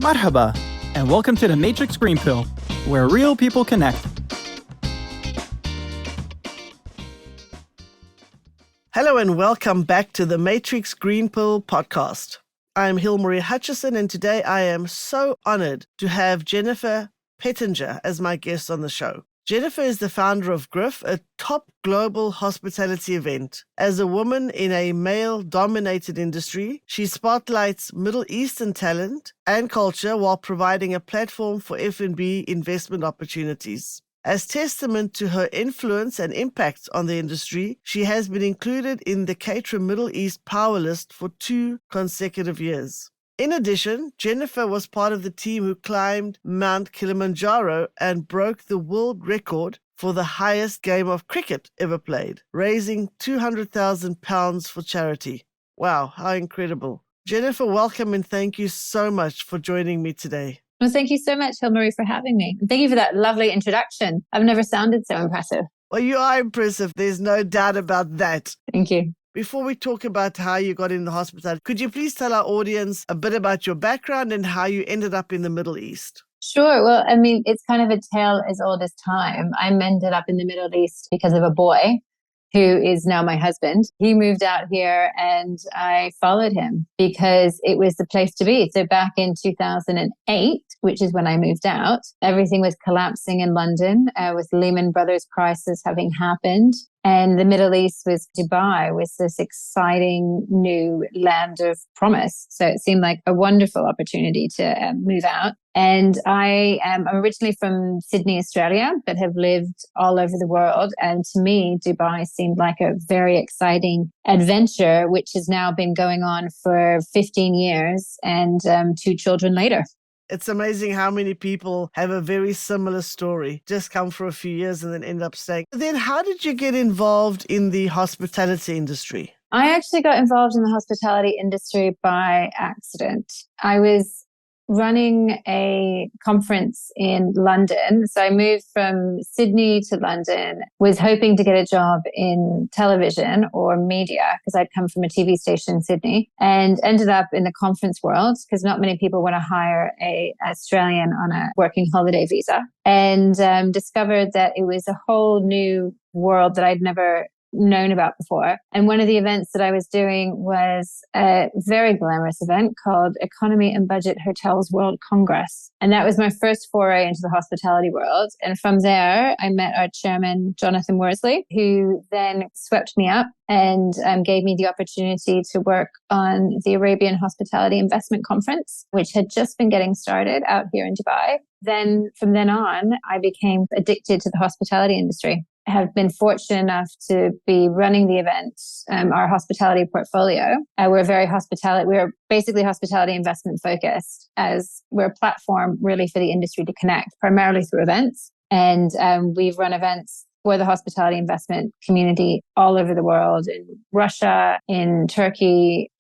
Marhaba, and welcome to the Matrix Green Pill, where real people connect. Hello and welcome back to the Matrix Green Pill podcast. I'm Hilmarie Hutchison, and today I am so honored to have Jennifer Pettinger as my guest on the show. Jennifer is the founder of GRIF, a top global hospitality event. As a woman in a male-dominated industry, she spotlights Middle Eastern talent and culture while providing a platform for F&B investment opportunities. As testament to her influence and impact on the industry, she has been included in the Caterham Middle East Power List for 2 consecutive years. In addition, Jennifer was part of the team who climbed Mount Kilimanjaro and broke the world record for the highest game of cricket ever played, raising £200,000 for charity. Wow, how incredible. Jennifer, welcome and thank you so much for joining me today. Well, thank you so much, Hilmarie, for having me. Thank you for that lovely introduction. I've never sounded so impressive. Well, you are impressive. There's no doubt about that. Thank you. Before we talk about how you got in the hospitality, could you please tell our audience a bit about your background and how you ended up in the Middle East? Sure. Well, I mean, it's kind of a tale as old as time. I ended up in the Middle East because of a boy who is now my husband. He moved out here and I followed him because it was the place to be. So back in 2008, which is when I moved out, everything was collapsing in London with Lehman Brothers crisis having happened. And the Middle East was Dubai, was this exciting new land of promise. So it seemed like a wonderful opportunity to move out. And I am originally from Sydney, Australia, but have lived all over the world. And to me, Dubai seemed like a very exciting adventure, which has now been going on for 15 years and 2 children later. It's amazing how many people have a very similar story, just come for a few years and then end up staying. Then how did you get involved in the hospitality industry? I actually got involved in the hospitality industry by accident. I was running a conference in London. So I moved from Sydney to London, was hoping to get a job in television or media because I'd come from a TV station in Sydney, and ended up in the conference world because not many people want to hire an Australian on a working holiday visa, and discovered that it was a whole new world that I'd never known about before. And one of the events that I was doing was a very glamorous event called Economy and Budget Hotels World Congress. And that was my first foray into the hospitality world. And from there, I met our chairman, Jonathan Worsley, who then swept me up and gave me the opportunity to work on the Arabian Hospitality Investment Conference, which had just been getting started out here in Dubai. Then from then on, I became addicted to the hospitality industry. I have been fortunate enough to be running the event, our hospitality portfolio. We're basically hospitality investment focused, as we're a platform really for the industry to connect, primarily through events. And we've run events for the hospitality investment community all over the world, in Russia, in Turkey,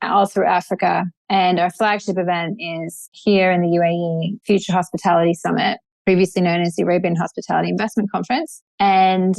all through Africa. And our flagship event is here in the UAE, Future Hospitality Summit, previously known as the Arabian Hospitality Investment Conference. And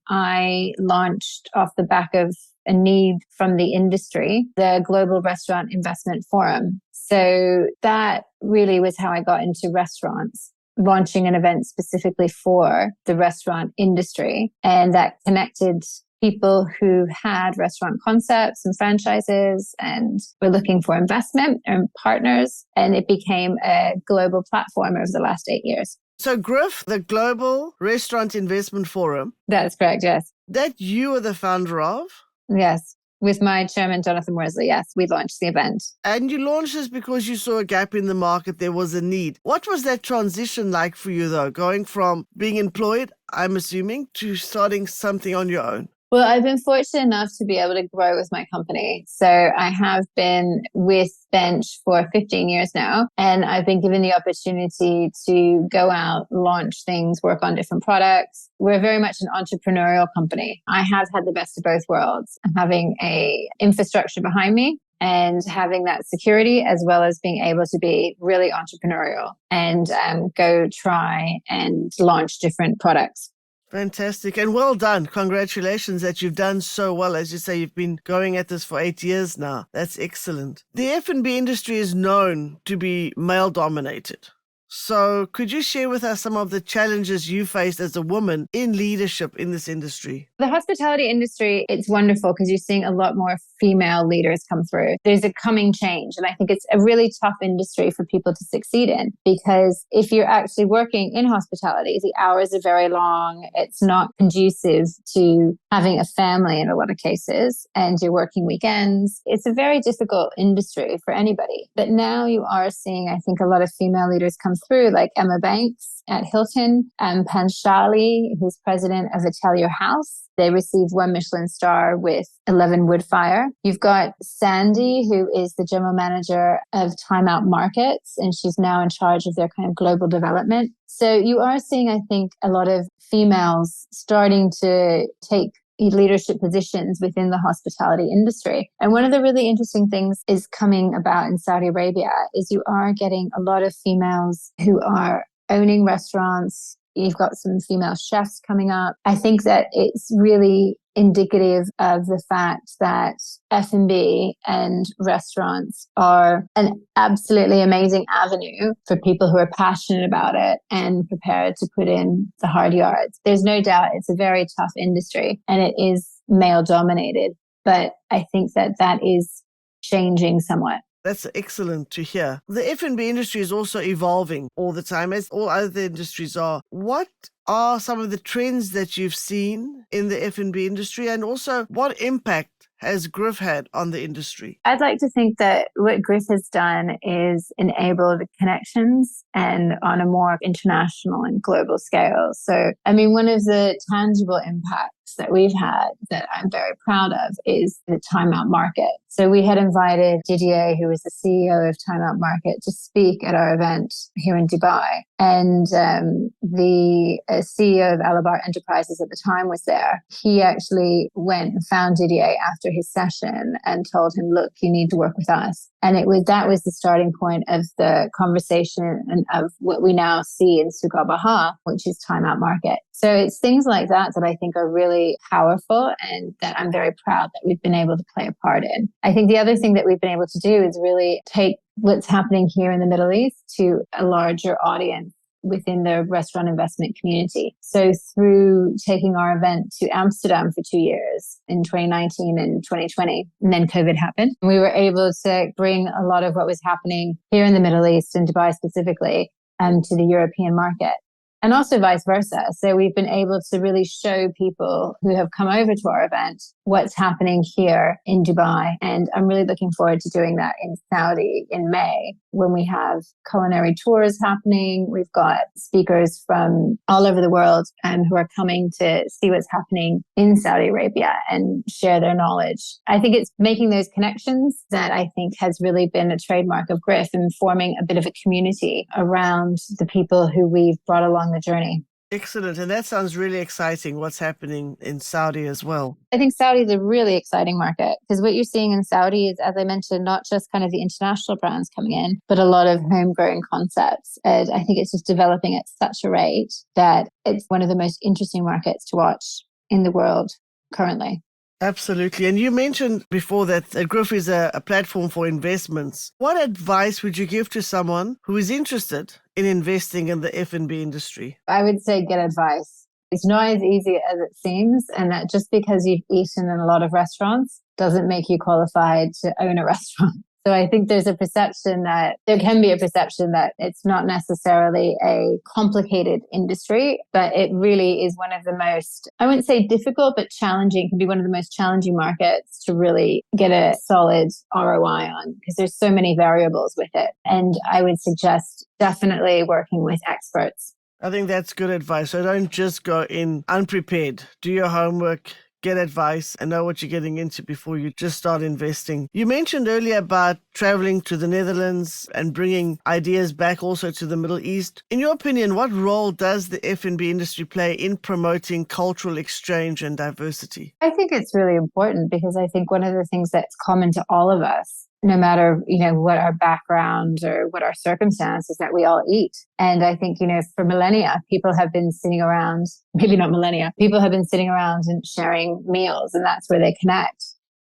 I launched off the back of a need from the industry, the Global Restaurant Investment Forum. So that really was how I got into restaurants, launching an event specifically for the restaurant industry. And that connected people who had restaurant concepts and franchises and were looking for investment and partners. And it became a global platform over the last 8 years. So GRIF, the Global Restaurant Investment Forum. That's correct, yes. That you are the founder of? Yes. With my chairman, Jonathan Worsley, yes, we launched the event. And you launched this because you saw a gap in the market, there was a need. What was that transition like for you, though, going from being employed, I'm assuming, to starting something on your own? Well, I've been fortunate enough to be able to grow with my company. So I have been with Bench for 15 years now, and I've been given the opportunity to go out, launch things, work on different products. We're very much an entrepreneurial company. I have had the best of both worlds, having a infrastructure behind me and having that security, as well as being able to be really entrepreneurial and go try and launch different products. Fantastic. And well done. Congratulations that you've done so well. As you say, you've been going at this for 8 years now. That's excellent. The F&B industry is known to be male dominated. So could you share with us some of the challenges you faced as a woman in leadership in this industry? The hospitality industry, it's wonderful because you're seeing a lot more female leaders come through. There's a coming change. And I think it's a really tough industry for people to succeed in, because if you're actually working in hospitality, the hours are very long. It's not conducive to having a family in a lot of cases, and you're working weekends. It's a very difficult industry for anybody. But now you are seeing, I think, a lot of female leaders come through, like Emma Banks at Hilton, and Panchali, who's president of Atelier House. They received 1 Michelin star with 11 Woodfire. You've got Sandy, who is the general manager of Time Out Markets, and she's now in charge of their kind of global development. So you are seeing, I think, a lot of females starting to take leadership positions within the hospitality industry. And one of the really interesting things is coming about in Saudi Arabia is you are getting a lot of females who are owning restaurants. You've got some female chefs coming up. I think that it's really indicative of the fact that F&B and restaurants are an absolutely amazing avenue for people who are passionate about it and prepared to put in the hard yards. There's no doubt it's a very tough industry and it is male dominated, but I think that that is changing somewhat. That's excellent to hear. The F&B industry is also evolving all the time, as all other industries are. What are some of the trends that you've seen in the F&B industry, and also what impact has GRIF had on the industry? I'd like to think that what GRIF has done is enabled connections and on a more international and global scale. So, I mean, one of the tangible impacts that we've had that I'm very proud of is the Time Out Market. So we had invited Didier, who was the CEO of Time Out Market, to speak at our event here in Dubai. And the CEO of Alabar Enterprises at the time was there. He actually went and found Didier after his session and told him, look, you need to work with us. And that was the starting point of the conversation and of what we now see in Suqa Baha, which is Time Out Market. So it's things like that that I think are really powerful and that I'm very proud that we've been able to play a part in. I think the other thing that we've been able to do is really take what's happening here in the Middle East to a larger audience within the restaurant investment community. So through taking our event to Amsterdam for 2 years in 2019 and 2020, and then COVID happened, we were able to bring a lot of what was happening here in the Middle East and Dubai specifically to the European market. And also vice versa. So we've been able to really show people who have come over to our event what's happening here in Dubai. And I'm really looking forward to doing that in Saudi in May when we have culinary tours happening. We've got speakers from all over the world who are coming to see what's happening in Saudi Arabia and share their knowledge. I think it's making those connections that I think has really been a trademark of GRIF and forming a bit of a community around the people who we've brought along the journey. Excellent. And that sounds really exciting, what's happening in Saudi as well. I think Saudi is a really exciting market because what you're seeing in Saudi is, as I mentioned, not just kind of the international brands coming in, but a lot of homegrown concepts. And I think it's just developing at such a rate that it's one of the most interesting markets to watch in the world currently. Absolutely. And you mentioned before that GRIF is a platform for investments. What advice would you give to someone who is interested in investing in the F&B industry? I would say get advice. It's not as easy as it seems, and that just because you've eaten in a lot of restaurants doesn't make you qualified to own a restaurant. So I think there can be a perception that it's not necessarily a complicated industry, but it really is one of the most, I wouldn't say difficult, but challenging. It can be one of the most challenging markets to really get a solid ROI on because there's so many variables with it. And I would suggest definitely working with experts. I think that's good advice. So don't just go in unprepared. Do your homework. Get advice and know what you're getting into before you just start investing. You mentioned earlier about traveling to the Netherlands and bringing ideas back also to the Middle East. In your opinion, what role does the F&B industry play in promoting cultural exchange and diversity? I think it's really important because I think one of the things that's common to all of us no matter, what our background or what our circumstances, that we all eat. And I think, for millennia, people have been sitting around, maybe not millennia, people have been sitting around and sharing meals, and that's where they connect.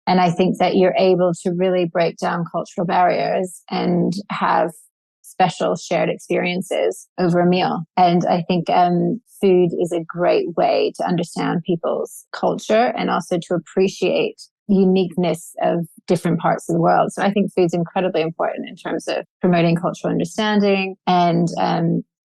And I think that you're able to really break down cultural barriers and have special shared experiences over a meal. And I think food is a great way to understand people's culture and also to appreciate the uniqueness of different parts of the world. So I think food's incredibly important in terms of promoting cultural understanding and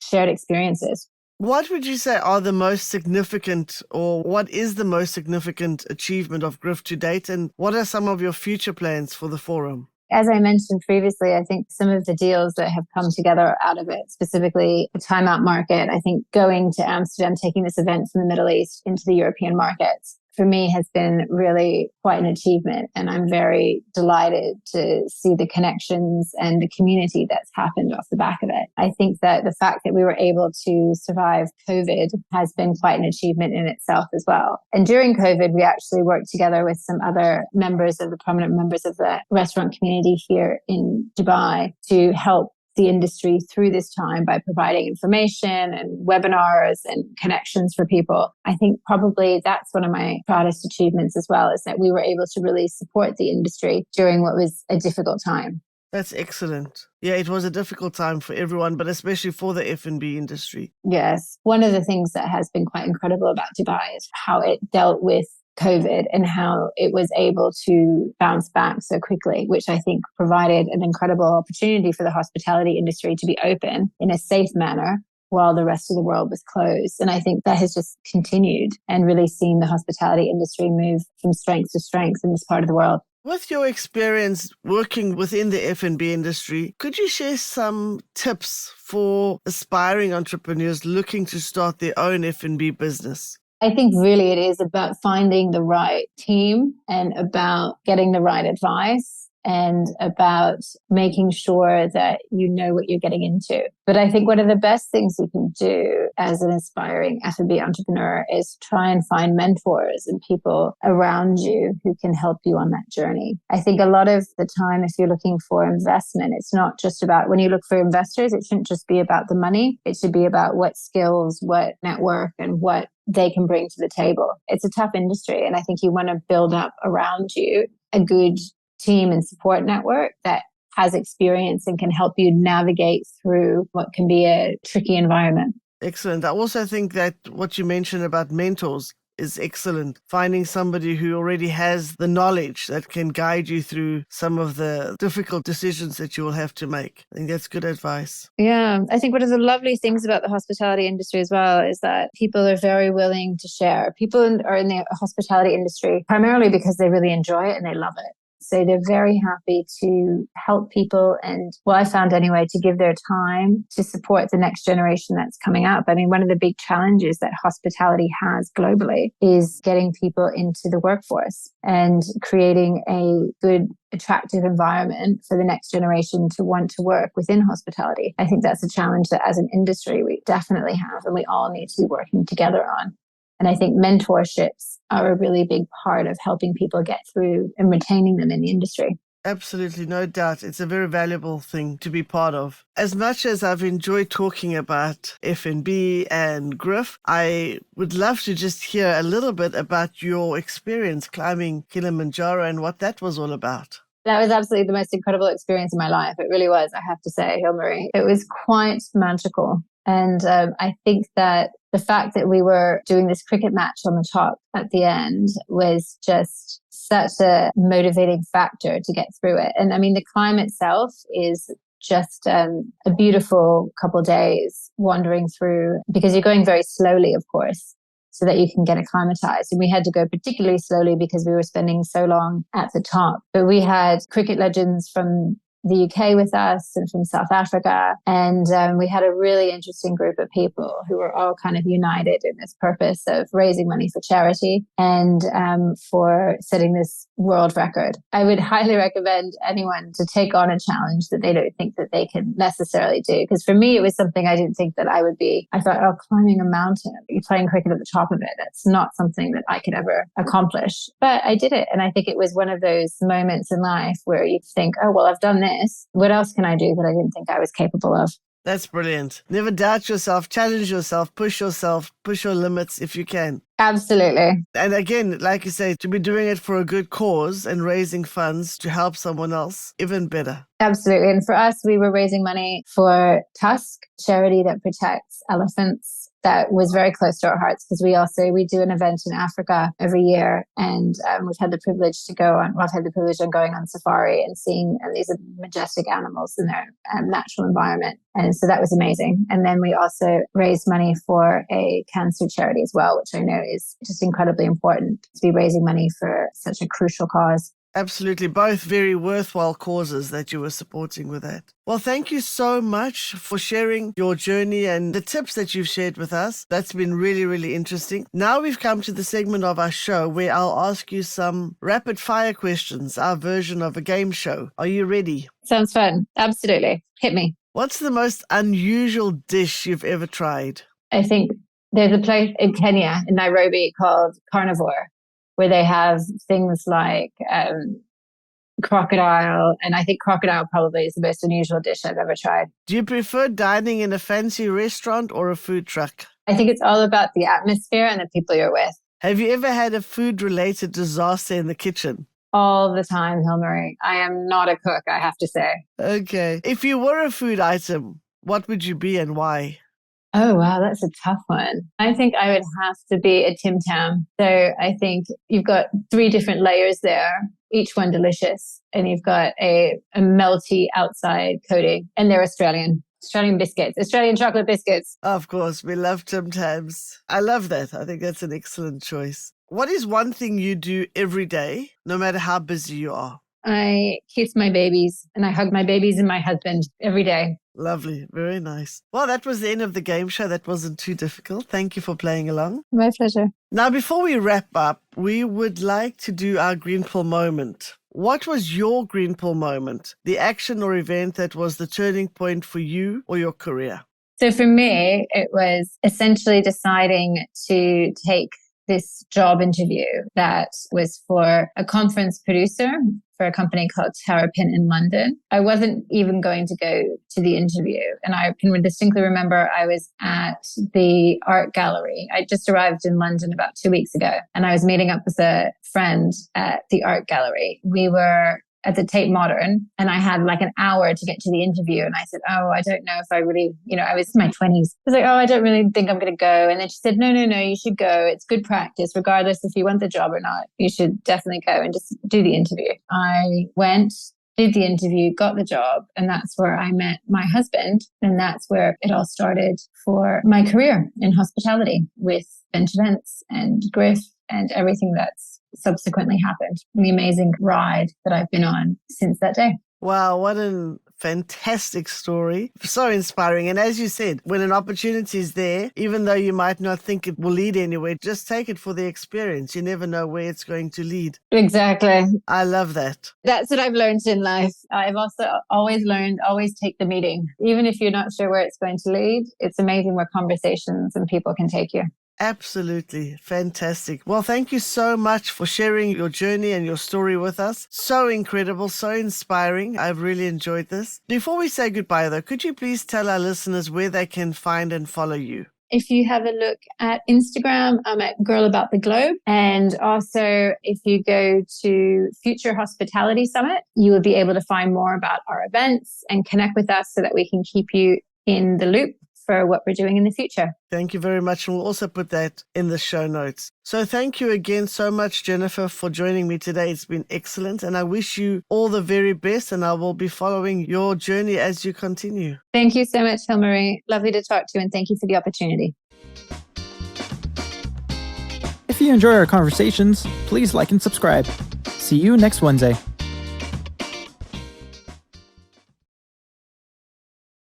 shared experiences. What would you say are the most significant, or what is the most significant achievement of GRIF to date? And what are some of your future plans for the forum? As I mentioned previously, I think some of the deals that have come together out of it, specifically the timeout market, I think going to Amsterdam, taking this event from the Middle East into the European markets, for me has been really quite an achievement. And I'm very delighted to see the connections and the community that's happened off the back of it. I think that the fact that we were able to survive COVID has been quite an achievement in itself as well. And during COVID, we actually worked together with some other prominent members of the restaurant community here in Dubai to help the industry through this time by providing information and webinars and connections for people. I think probably that's one of my proudest achievements as well, is that we were able to really support the industry during what was a difficult time. That's excellent. Yeah, it was a difficult time for everyone, but especially for the F&B industry. Yes. One of the things that has been quite incredible about Dubai is how it dealt with COVID and how it was able to bounce back so quickly, which I think provided an incredible opportunity for the hospitality industry to be open in a safe manner while the rest of the world was closed. And I think that has just continued and really seen the hospitality industry move from strength to strength in this part of the world. With your experience working within the F&B industry, could you share some tips for aspiring entrepreneurs looking to start their own F&B business? I think really it is about finding the right team and about getting the right advice and about making sure that you know what you're getting into. But I think one of the best things you can do as an aspiring F&B entrepreneur is try and find mentors and people around you who can help you on that journey. I think a lot of the time, if you're looking for investment, it's not just about, when you look for investors, it shouldn't just be about the money. It should be about what skills, what network, and what they can bring to the table. It's a tough industry, and I think you want to build up around you a good team and support network that has experience and can help you navigate through what can be a tricky environment. Excellent. I also think that what you mentioned about mentors is excellent. Finding somebody who already has the knowledge that can guide you through some of the difficult decisions that you will have to make. I think that's good advice. Yeah, I think one of the lovely things about the hospitality industry as well is that people are very willing to share. People are in the hospitality industry primarily because they really enjoy it and they love it. So they're very happy to help people and, well, I found anyway, to give their time to support the next generation that's coming up. I mean, one of the big challenges that hospitality has globally is getting people into the workforce and creating a good, attractive environment for the next generation to want to work within hospitality. I think that's a challenge that as an industry we definitely have and we all need to be working together on. And I think mentorships are a really big part of helping people get through and retaining them in the industry. Absolutely, no doubt. It's a very valuable thing to be part of. As much as I've enjoyed talking about F&B and GRIF, I would love to just hear a little bit about your experience climbing Kilimanjaro and what that was all about. That was absolutely the most incredible experience in my life. It really was, I have to say, Hilmarie. It was quite magical. And I think that the fact that we were doing this cricket match on the top at the end was just such a motivating factor to get through it. And I mean, the climb itself is just a beautiful couple of days wandering through, because you're going very slowly, of course, so that you can get acclimatized. And we had to go particularly slowly because we were spending so long at the top. But we had cricket legends from the UK with us and from South Africa. And we had a really interesting group of people who were all kind of united in this purpose of raising money for charity and for setting this world record. I would highly recommend anyone to take on a challenge that they don't think that they can necessarily do. Because for me, it was something I didn't think that I would be. I thought, climbing a mountain, you're playing cricket at the top of it. That's not something that I could ever accomplish. But I did it. And I think it was one of those moments in life where you think, I've done this. What else can I do that I didn't think I was capable of? That's brilliant. Never doubt yourself, challenge yourself, push your limits if you can. Absolutely. And again, like you say, to be doing it for a good cause and raising funds to help someone else, even better. Absolutely. And for us, we were raising money for Tusk, charity that protects elephants. That was very close to our hearts because we do an event in Africa every year, and we've had the privilege I've had the privilege of going on safari and seeing these majestic animals in their natural environment. And so that was amazing. And then we also raised money for a cancer charity as well, which I know is just incredibly important to be raising money for such a crucial cause. Absolutely. Both very worthwhile causes that you were supporting with that. Well, thank you so much for sharing your journey and the tips that you've shared with us. That's been really, really interesting. Now we've come to the segment of our show where I'll ask you some rapid fire questions, our version of a game show. Are you ready? Sounds fun. Absolutely. Hit me. What's the most unusual dish you've ever tried? I think there's a place in Kenya, in Nairobi, called Carnivore, where they have things like crocodile. And I think crocodile probably is the most unusual dish I've ever tried. Do you prefer dining in a fancy restaurant or a food truck? I think it's all about the atmosphere and the people you're with. Have you ever had a food-related disaster in the kitchen? All the time, Hilmarie. I am not a cook, I have to say. Okay. If you were a food item, what would you be and why? Oh, wow, that's a tough one. I think I would have to be a Tim Tam. So I think you've got 3 different layers there, each one delicious. And you've got a melty outside coating. And they're Australian biscuits, Australian chocolate biscuits. Of course, we love Tim Tams. I love that. I think that's an excellent choice. What is one thing you do every day, no matter how busy you are? I kiss my babies and I hug my babies and my husband every day. Lovely. Very nice. Well, that was the end of the game show. That wasn't too difficult. Thank you for playing along. My pleasure. Now, before we wrap up, we would like to do our Green Pill moment. What was your Green Pill moment? The action or event that was the turning point for you or your career? So for me, it was essentially deciding to take this job interview that was for a conference producer for a company called Terrapin in London. I wasn't even going to go to the interview. And I can distinctly remember I was at the art gallery. I just arrived in London about 2 weeks ago, and I was meeting up with a friend at the art gallery. We were at the Tate Modern, and I had like an hour to get to the interview. And I said, I don't know if I really, I was in my 20s. I was like, I don't really think I'm going to go. And then she said, no, you should go. It's good practice. Regardless if you want the job or not, you should definitely go and just do the interview. I went, did the interview, got the job. And that's where I met my husband. And that's where it all started for my career in hospitality with bench events and GRIF and everything that's subsequently happened. The amazing ride that I've been on since that day. Wow, what a fantastic story. So inspiring. And as you said, when an opportunity is there, even though you might not think it will lead anywhere, just take it for the experience. You never know where it's going to lead. Exactly. I love that. That's what I've learned in life. I've also always learned, always take the meeting. Even if you're not sure where it's going to lead, it's amazing where conversations and people can take you. Absolutely. Fantastic. Well, thank you so much for sharing your journey and your story with us. So incredible, so inspiring. I've really enjoyed this. Before we say goodbye, though, could you please tell our listeners where they can find and follow you? If you have a look at Instagram, I'm at Girl About the Globe. And also, if you go to Future Hospitality Summit, you will be able to find more about our events and connect with us so that we can keep you in the loop for what we're doing in the future. Thank you very much. And we'll also put that in the show notes. So thank you again so much, Jennifer, for joining me today. It's been excellent. And I wish you all the very best. And I will be following your journey as you continue. Thank you so much, Hilmarie. Lovely to talk to you. And thank you for the opportunity. If you enjoy our conversations, please like and subscribe. See you next Wednesday.